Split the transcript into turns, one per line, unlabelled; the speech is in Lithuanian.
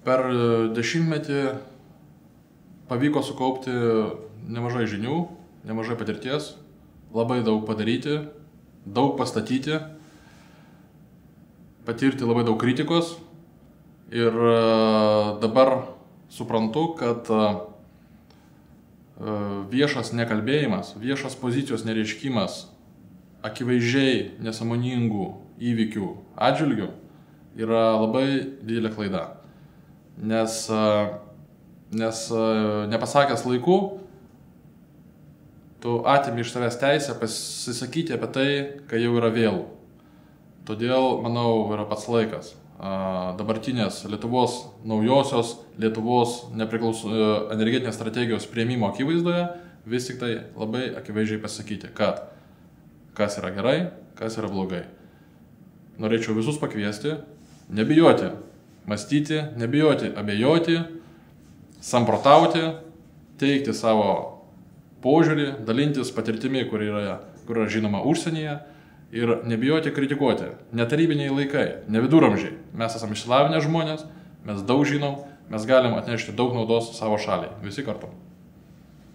Per dešimtmetį pavyko sukaupti nemažai žinių, nemažai patirties, labai daug padaryti, daug pastatyti, patirti labai daug kritikos ir dabar suprantu, kad viešas nekalbėjimas, viešas pozicijos nereiškimas akivaizdžiai nesąmoningų įvykių atžvilgių yra labai didelė klaida. Nes nepasakęs laiku, tu atimi iš savęs teisę pasisakyti apie tai, kai jau yra vėlu. Todėl, manau, yra pats laikas dabartinės Lietuvos, naujosios Lietuvos energetinės strategijos priėmimo akivaizdoje vis tik tai labai akivaizdžiai pasakyti, kad kas yra gerai, kas yra blogai. Norėčiau visus pakviesti, nebijoti mąstyti, nebijoti abejoti, samprotauti, teikti savo požiūrį, dalintis patirtimi, kur yra žinoma užsienyje ir nebijoti kritikuoti. Ne tarybiniai laikai, ne viduramžiai. Mes esame išsilavinę žmonės, mes daug žinom, mes galim atnešti daug naudos savo šaliai. Visi kartu.